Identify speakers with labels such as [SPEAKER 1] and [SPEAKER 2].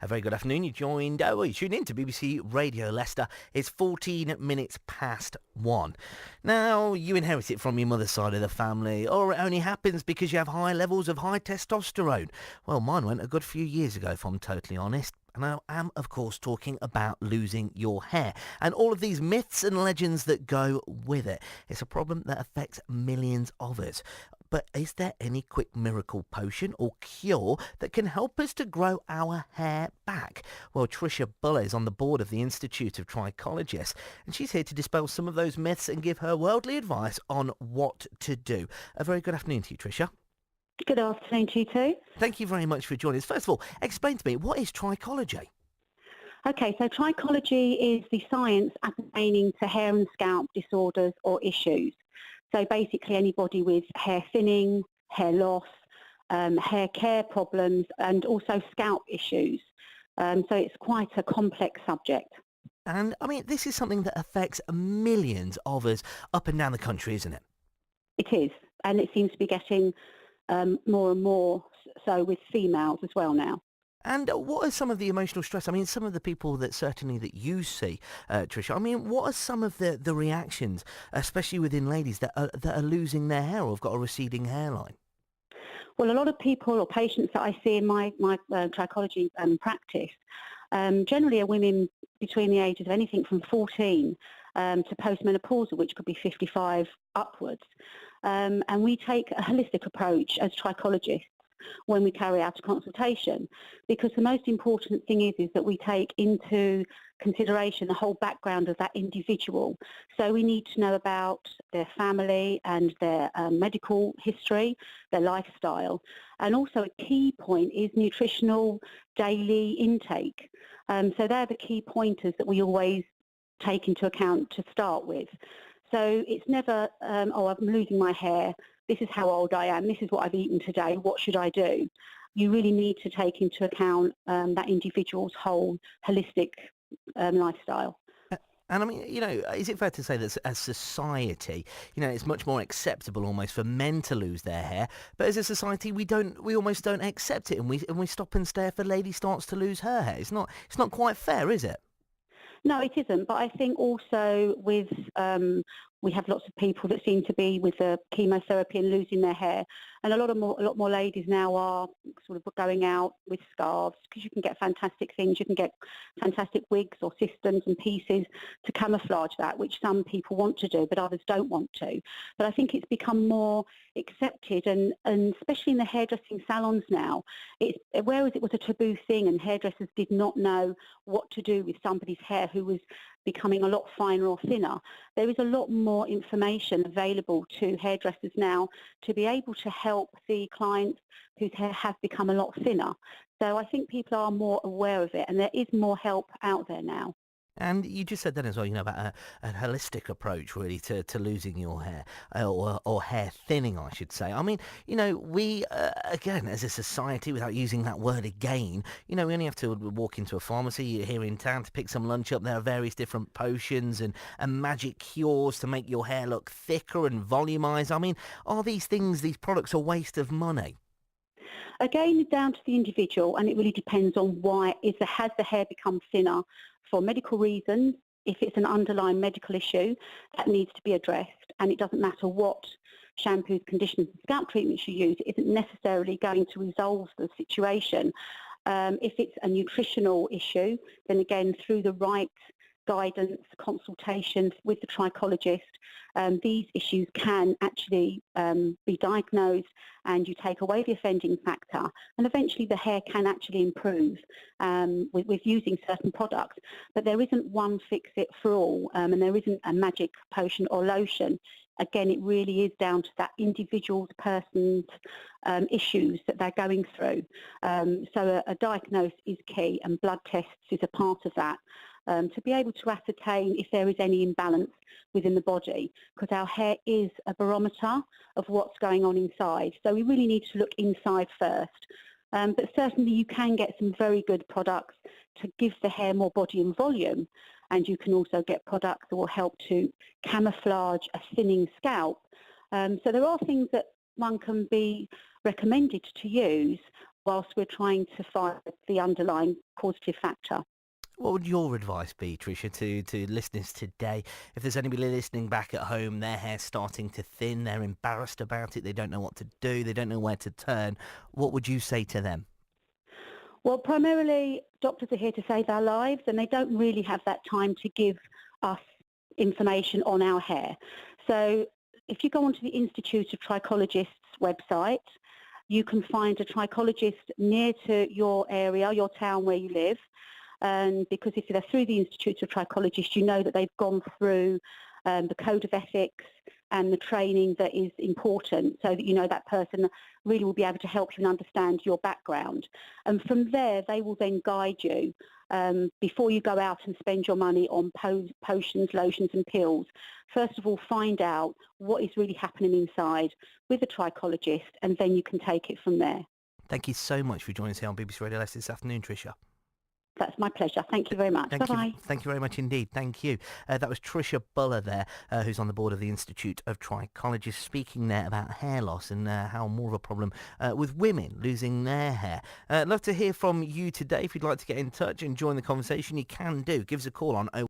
[SPEAKER 1] A very good afternoon. You tuned in to BBC Radio Leicester. It's 14 minutes past 1. Now, you inherit it from your mother's side of the family, or it only happens because you have high levels of high testosterone. Well, mine went a good few years ago, if I'm totally honest. And I am, of course, talking about losing your hair and all of these myths and legends that go with it. It's a problem that affects millions of us. But is there any quick miracle potion or cure that can help us to grow our hair back? Well, Trisha is on the board of the Institute of Trichologists, and she's here to dispel some of those myths and give her worldly advice on what to do. A very good afternoon to you, Trisha.
[SPEAKER 2] Good afternoon to you too.
[SPEAKER 1] Thank you very much for joining us. First of all, explain to me, what is trichology?
[SPEAKER 2] Okay, so trichology is the science pertaining to hair and scalp disorders or issues. So basically anybody with hair thinning, hair loss, hair care problems and also scalp issues. So it's quite a complex subject.
[SPEAKER 1] And I mean, this is something that affects millions of us up and down the country, isn't it?
[SPEAKER 2] It is, and it seems to be getting more and more so with females as well now.
[SPEAKER 1] And what are some of the emotional stress? I mean, some of the people that you see, Trisha, I mean, what are some of the reactions, especially within ladies that are losing their hair or have got a receding hairline?
[SPEAKER 2] Well, a lot of people or patients that I see in my trichology practice generally are women between the ages of anything from 14 to postmenopausal, which could be 55 upwards. And we take a holistic approach as trichologists when we carry out a consultation, because the most important thing is that we take into consideration the whole background of that individual. So we need to know about their family and their medical history, their lifestyle, and also a key point is nutritional daily intake. So they're the key pointers that we always take into account to start with. So it's never, I'm losing my hair, this is how old I am, this is what I've eaten today, what should I do? You really need to take into account that individual's whole holistic lifestyle.
[SPEAKER 1] And I mean, is it fair to say that as society, it's much more acceptable almost for men to lose their hair, but as a society we almost don't accept it, and we stop and stare if a lady starts to lose her hair. It's not quite fair, is it?
[SPEAKER 2] No, it isn't. But I think also with we have lots of people that seem to be with the chemotherapy and losing their hair, and a lot more ladies now are sort of going out with scarves, because you can get fantastic things. You can get fantastic wigs or systems and pieces to camouflage that, which some people want to do, but others don't want to. But I think it's become more accepted, and especially in the hairdressing salons now, whereas it was a taboo thing and hairdressers did not know what to do with somebody's hair who was becoming a lot finer or thinner, there is a lot more information available to hairdressers now to be able to help the clients whose hair has become a lot thinner. So I think people are more aware of it, and there is more help out there now.
[SPEAKER 1] And you just said then as well, about a holistic approach really to losing your hair, or hair thinning, I should say. I mean, we, again, as a society, without using that word again, we only have to walk into a pharmacy here in town to pick some lunch up. There are various different potions and magic cures to make your hair look thicker and volumized. I mean, are these products a waste of money?
[SPEAKER 2] Again, down to the individual, and it really depends on has the hair become thinner for medical reasons. If it's an underlying medical issue, that needs to be addressed, and it doesn't matter what shampoos, conditioners and scalp treatments you use, it isn't necessarily going to resolve the situation. If it's a nutritional issue, then again, through the right guidance, consultations with the trichologist, these issues can actually be diagnosed, and you take away the offending factor, and eventually the hair can actually improve with using certain products. But there isn't one fix-it-for-all, and there isn't a magic potion or lotion. Again, it really is down to that individual person's issues that they're going through. So a diagnosis is key, and blood tests is a part of that. To be able to ascertain if there is any imbalance within the body, because our hair is a barometer of what's going on inside. So we really need to look inside first. But certainly you can get some very good products to give the hair more body and volume, and you can also get products that will help to camouflage a thinning scalp. So there are things that one can be recommended to use, whilst we're trying to find the underlying causative factor.
[SPEAKER 1] What would your advice be, Trisha, to listeners today? If there's anybody listening back at home, their hair's starting to thin, they're embarrassed about it, they don't know what to do, they don't know where to turn, what would you say to them?
[SPEAKER 2] Well, primarily, doctors are here to save our lives, and they don't really have that time to give us information on our hair. So if you go onto the Institute of Trichologists website, you can find a trichologist near to your area, your town where you live. And because if they're through the Institute of Trichologists, you know that they've gone through the code of ethics and the training that is important, so that you know that person really will be able to help you and understand your background. And from there, they will then guide you before you go out and spend your money on potions, lotions and pills. First of all, find out what is really happening inside with a trichologist, and then you can take it from there.
[SPEAKER 1] Thank you so much for joining us here on BBC Radio Leicester this afternoon, Trisha.
[SPEAKER 2] That's my pleasure. Thank you very much. Bye-bye.
[SPEAKER 1] Thank you very much indeed. Thank you. That was Trisha Buller there, who's on the board of the Institute of Trichologists, speaking there about hair loss and how more of a problem with women losing their hair. Love to hear from you today. If you'd like to get in touch and join the conversation, you can do. Give us a call on